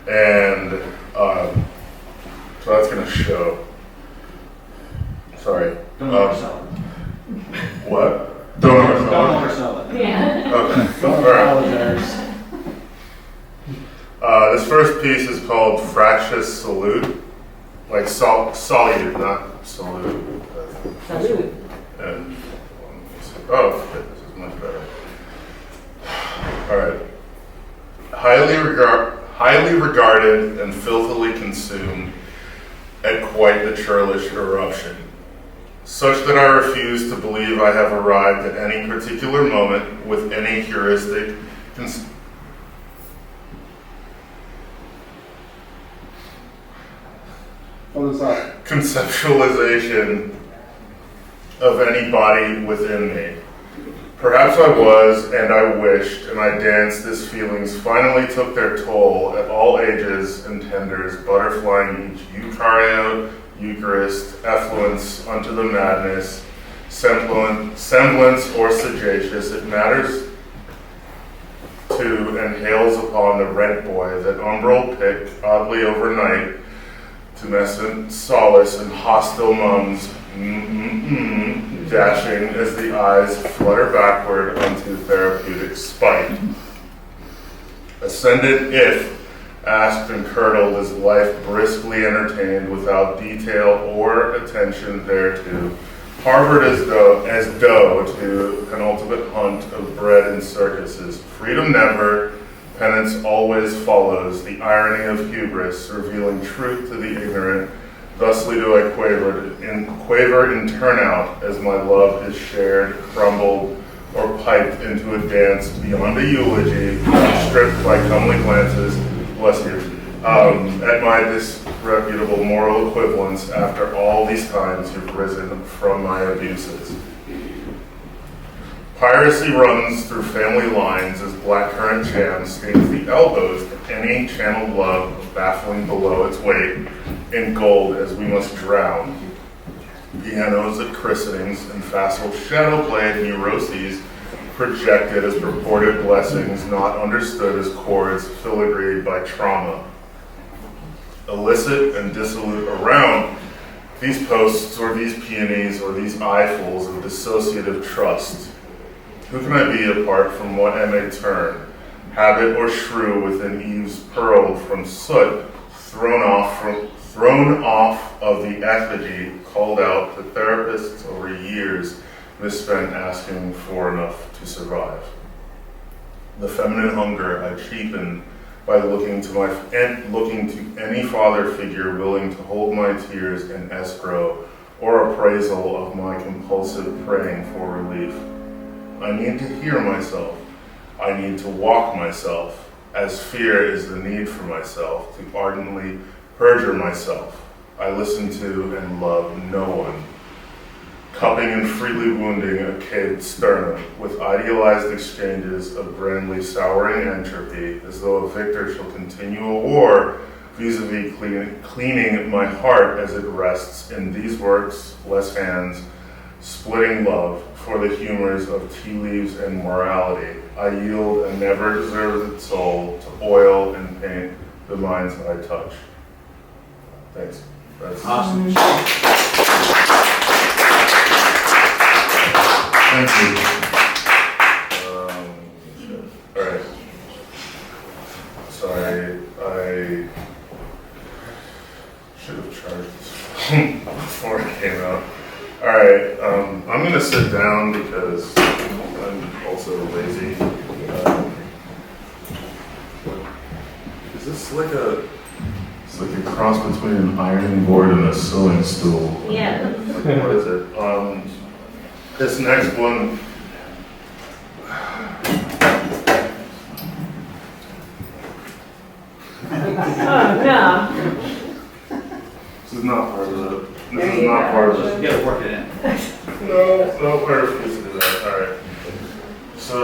And so that's going to show. Sorry. Don't oversell it. What? Don't oversell Don't oversell it. Yeah. Okay. Don't All right. apologize. This first piece is called Fractious Salute. Like solute, not salute. Salute. And oh, this is much better. All right. Highly regarded and filthily consumed at quite the churlish eruption, such that I refuse to believe I have arrived at any particular moment with any heuristic conceptualization of any body within me. Perhaps I was, and I wished, and I danced as feelings finally took their toll at all ages and tenders, butterflying each eukaryote, Eucharist, effluence unto the madness, semblance or sagacious, it matters to, and hails upon the rent boy that umbral pick, oddly overnight, tumescent solace and hostile mums, dashing as the eyes flutter backward unto therapeutic spite. Ascended if, asked and curdled as life briskly entertained without detail or attention thereto, harbored as Dowe to an ultimate hunt of bread and circuses. Freedom never, penance always follows, the irony of hubris, revealing truth to the ignorant. Thusly do I quaver in turnout as my love is shared, crumbled, or piped into a dance beyond a eulogy, stripped by comely glances, bless you, at my disreputable moral equivalence after all these times you've risen from my abuses. Piracy runs through family lines as blackcurrant jam stings the elbows of any channeled love, baffling below its weight in gold as we must drown. Pianos at christenings and facile shadow play at neuroses projected as purported blessings, not understood as chords filigreed by trauma. Illicit and dissolute around these posts or these peonies or these eyefuls of dissociative trust. Who can I be apart from what I may turn, habit or shrew within eaves pearled from soot, thrown off of the effigy, called out to therapists over years misspent asking for enough to survive. The feminine hunger I cheapen by looking to any father figure willing to hold my tears in escrow or appraisal of my compulsive praying for relief. I need to hear myself. I need to walk myself, as fear is the need for myself, to ardently perjure myself. I listen to and love no one. Cupping and freely wounding a caved sternum with idealized exchanges of grandly souring entropy, as though a victor shall continue a war, vis-a-vis cleaning my heart as it rests in these works, less hands, splitting love for the humors of tea leaves and morality. I yield a never deserved soul to oil and paint the minds I touch. Thanks. That's Awesome. Thank you. All right. Sorry, I should have charged this phone before it came out. All right, I'm gonna sit down because I'm also lazy. Is this like a? It's like a cross between an ironing board and a sewing stool. Yeah. What is it? This next one. Oh, no. This is not part of it. This is not part of it. You gotta work it in. No, I refuse to do that. All right. So.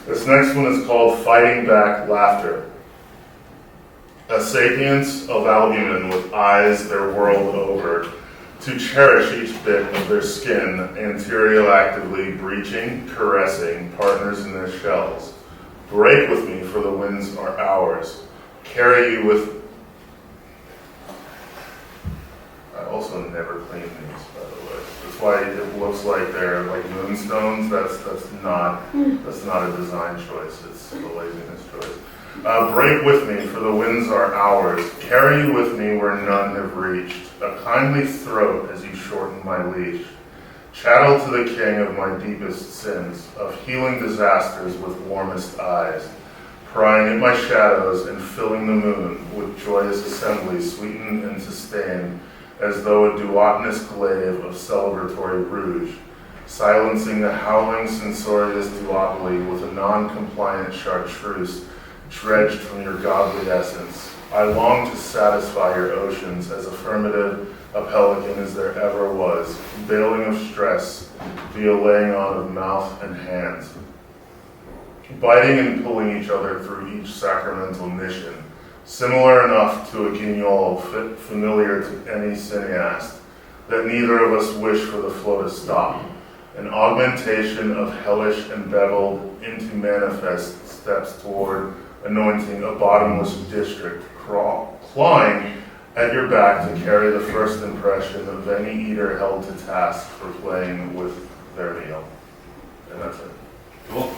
This next one is called Fighting Back Laughter. A sapience of albumin with eyes their world over, to cherish each bit of their skin, anterior actively breaching, caressing, partners in their shells. Break with me, for the winds are ours. Carry you with... I also never clean these, by the way. That's why it looks like they're like moonstones. That's not a design choice. It's a laziness choice. Break with me, for the winds are ours. Carry you with me where none have reached. A kindly throat as you shorten my leash. Chattel to the king of my deepest sins, of healing disasters with warmest eyes. Prying at my shadows and filling the moon with joyous assembly, sweetened and sustained, as though a duotonous glaive of celebratory rouge, silencing the howling censorious duopoly with a non-compliant chartreuse dredged from your godly essence. I long to satisfy your oceans as affirmative a pelican as there ever was, bailing of stress via laying on of mouth and hands, biting and pulling each other through each sacramental mission, similar enough to a guignol familiar to any cineast, that neither of us wish for the flow to stop, an augmentation of hellish and beveled into manifest steps toward anointing a bottomless district, clawing at your back to carry the first impression of any eater held to task for playing with their meal. And that's it. Cool.